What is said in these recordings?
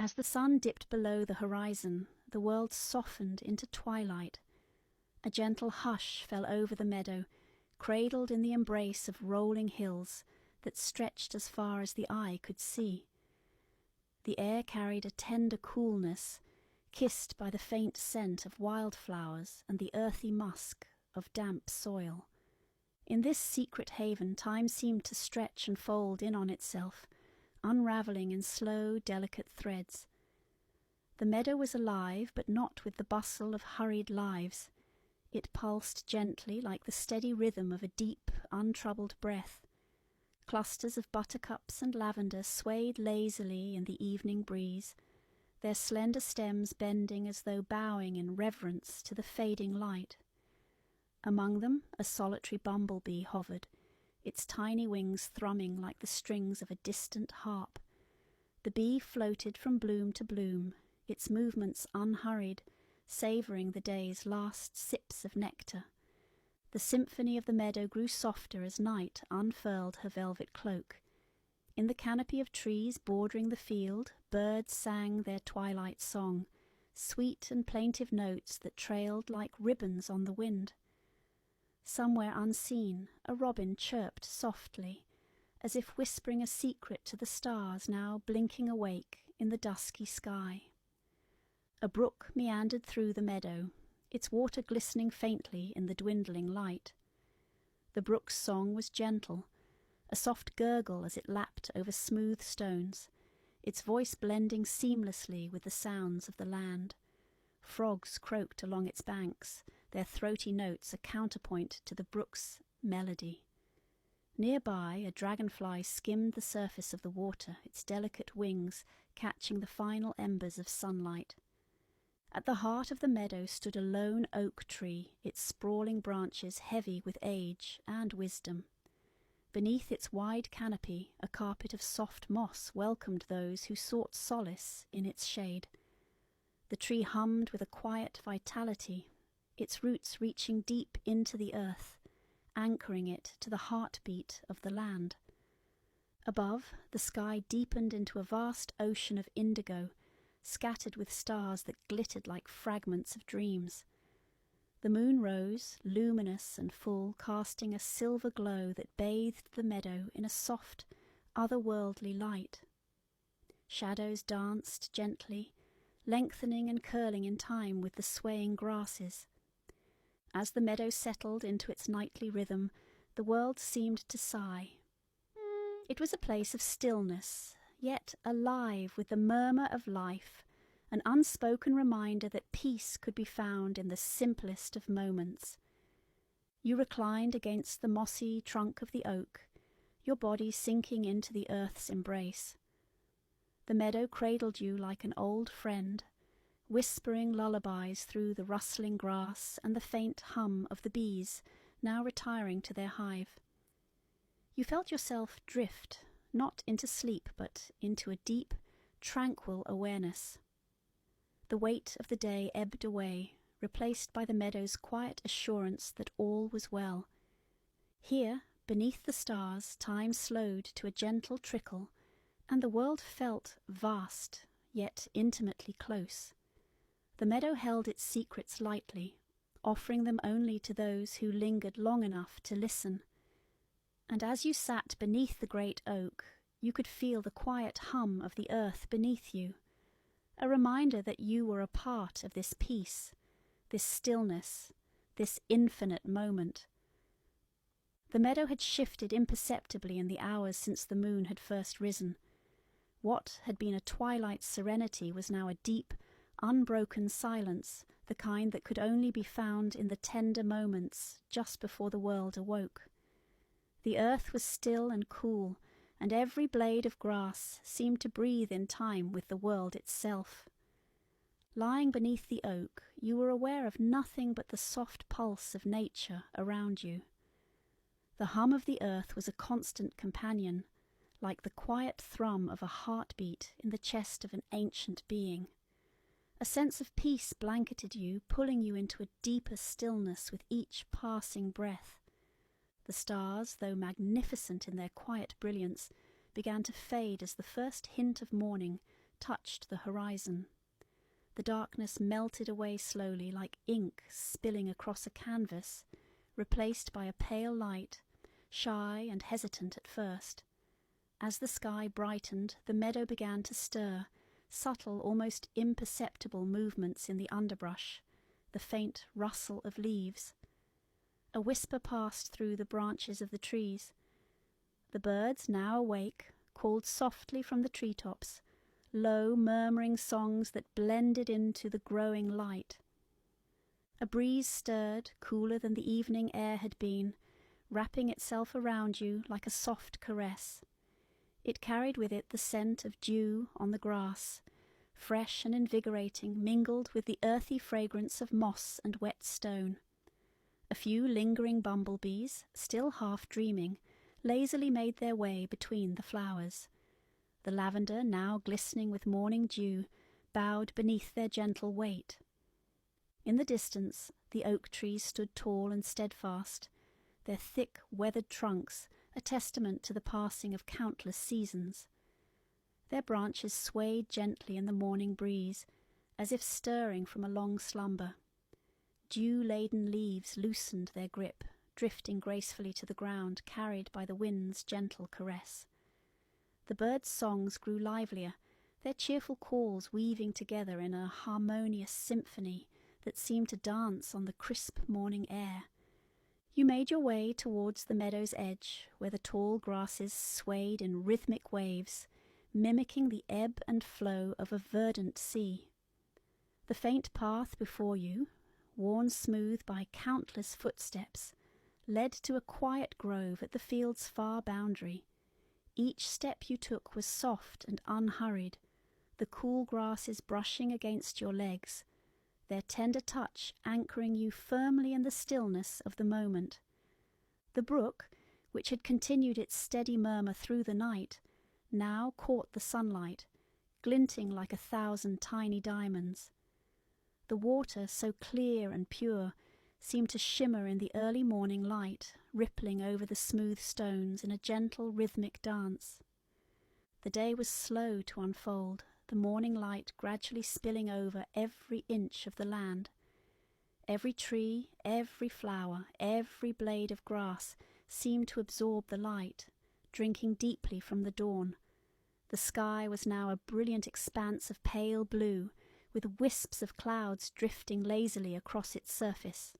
As the sun dipped below the horizon, the world softened into twilight. A gentle hush fell over the meadow, cradled in the embrace of rolling hills that stretched as far as the eye could see. The air carried a tender coolness, kissed by the faint scent of wildflowers and the earthy musk of damp soil. In this secret haven, time seemed to stretch and fold in on itself, unravelling in slow, delicate threads. The meadow was alive, but not with the bustle of hurried lives. It pulsed gently like the steady rhythm of a deep, untroubled breath. Clusters of buttercups and lavender swayed lazily in the evening breeze, their slender stems bending as though bowing in reverence to the fading light. Among them a solitary bumblebee hovered, its tiny wings thrumming like the strings of a distant harp. The bee floated from bloom to bloom, its movements unhurried, savouring the day's last sips of nectar. The symphony of the meadow grew softer as night unfurled her velvet cloak. In the canopy of trees bordering the field, birds sang their twilight song, sweet and plaintive notes that trailed like ribbons on the wind. Somewhere unseen, a robin chirped softly, as if whispering a secret to the stars now blinking awake in the dusky sky. A brook meandered through the meadow, its water glistening faintly in the dwindling light. The brook's song was gentle, a soft gurgle as it lapped over smooth stones, its voice blending seamlessly with the sounds of the land. Frogs croaked along its banks, their throaty notes a counterpoint to the brook's melody. Nearby, a dragonfly skimmed the surface of the water, its delicate wings catching the final embers of sunlight. At the heart of the meadow stood a lone oak tree, its sprawling branches heavy with age and wisdom. Beneath its wide canopy, a carpet of soft moss welcomed those who sought solace in its shade. The tree hummed with a quiet vitality, its roots reaching deep into the earth, anchoring it to the heartbeat of the land. Above, the sky deepened into a vast ocean of indigo, scattered with stars that glittered like fragments of dreams. The moon rose, luminous and full, casting a silver glow that bathed the meadow in a soft, otherworldly light. Shadows danced gently, lengthening and curling in time with the swaying grasses. As the meadow settled into its nightly rhythm, the world seemed to sigh. It was a place of stillness, yet alive with the murmur of life, an unspoken reminder that peace could be found in the simplest of moments. You reclined against the mossy trunk of the oak, your body sinking into the earth's embrace. The meadow cradled you like an old friend, whispering lullabies through the rustling grass and the faint hum of the bees now retiring to their hive. You felt yourself drift, not into sleep, but into a deep, tranquil awareness. The weight of the day ebbed away, replaced by the meadow's quiet assurance that all was well. Here, beneath the stars, time slowed to a gentle trickle, and the world felt vast, yet intimately close. The meadow held its secrets lightly, offering them only to those who lingered long enough to listen. And as you sat beneath the great oak, you could feel the quiet hum of the earth beneath you, a reminder that you were a part of this peace, this stillness, this infinite moment. The meadow had shifted imperceptibly in the hours since the moon had first risen. What had been a twilight serenity was now a deep, unbroken silence, the kind that could only be found in the tender moments just before the world awoke. The earth was still and cool, and every blade of grass seemed to breathe in time with the world itself. Lying beneath the oak, you were aware of nothing but the soft pulse of nature around you. The hum of the earth was a constant companion, like the quiet thrum of a heartbeat in the chest of an ancient being. A sense of peace blanketed you, pulling you into a deeper stillness with each passing breath. The stars, though magnificent in their quiet brilliance, began to fade as the first hint of morning touched the horizon. The darkness melted away slowly like ink spilling across a canvas, replaced by a pale light, shy and hesitant at first. As the sky brightened, the meadow began to stir, subtle, almost imperceptible movements in the underbrush, the faint rustle of leaves. A whisper passed through the branches of the trees. The birds, now awake, called softly from the treetops, low, murmuring songs that blended into the growing light. A breeze stirred, cooler than the evening air had been, wrapping itself around you like a soft caress. It carried with it the scent of dew on the grass, fresh and invigorating, mingled with the earthy fragrance of moss and wet stone. A few lingering bumblebees, still half dreaming, lazily made their way between the flowers. The lavender, now glistening with morning dew, bowed beneath their gentle weight. In the distance, the oak trees stood tall and steadfast, their thick, weathered trunks a testament to the passing of countless seasons. Their branches swayed gently in the morning breeze, as if stirring from a long slumber. Dew-laden leaves loosened their grip, drifting gracefully to the ground, carried by the wind's gentle caress. The birds' songs grew livelier, their cheerful calls weaving together in a harmonious symphony that seemed to dance on the crisp morning air. You made your way towards the meadow's edge, where the tall grasses swayed in rhythmic waves, mimicking the ebb and flow of a verdant sea. The faint path before you, worn smooth by countless footsteps, led to a quiet grove at the field's far boundary. Each step you took was soft and unhurried, the cool grasses brushing against your legs, their tender touch anchoring you firmly in the stillness of the moment. The brook, which had continued its steady murmur through the night, now caught the sunlight, glinting like 1,000 tiny diamonds. The water, so clear and pure, seemed to shimmer in the early morning light, rippling over the smooth stones in a gentle rhythmic dance. The day was slow to unfold, the morning light gradually spilling over every inch of the land. Every tree, every flower, every blade of grass seemed to absorb the light, drinking deeply from the dawn. The sky was now a brilliant expanse of pale blue, with wisps of clouds drifting lazily across its surface.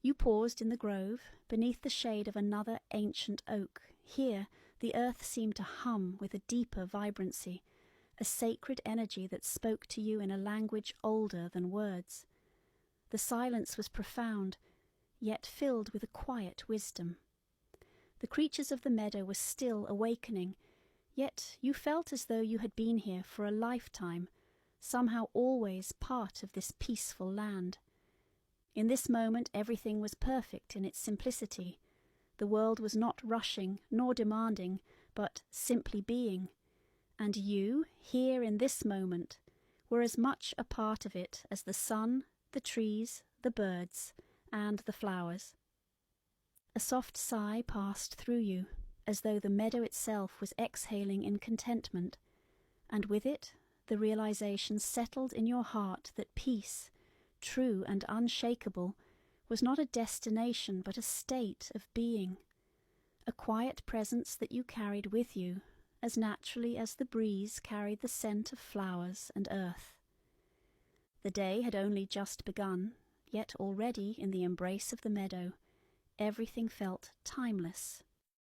You paused in the grove, beneath the shade of another ancient oak. Here the earth seemed to hum with a deeper vibrancy, a sacred energy that spoke to you in a language older than words. The silence was profound, yet filled with a quiet wisdom. The creatures of the meadow were still awakening, yet you felt as though you had been here for a lifetime, somehow always part of this peaceful land. In this moment everything was perfect in its simplicity. The world was not rushing nor demanding, but simply being. And you, here in this moment, were as much a part of it as the sun, the trees, the birds, and the flowers. A soft sigh passed through you, as though the meadow itself was exhaling in contentment, and with it the realization settled in your heart that peace, true and unshakable, was not a destination but a state of being, a quiet presence that you carried with you, as naturally as the breeze carried the scent of flowers and earth. The day had only just begun, yet already in the embrace of the meadow, everything felt timeless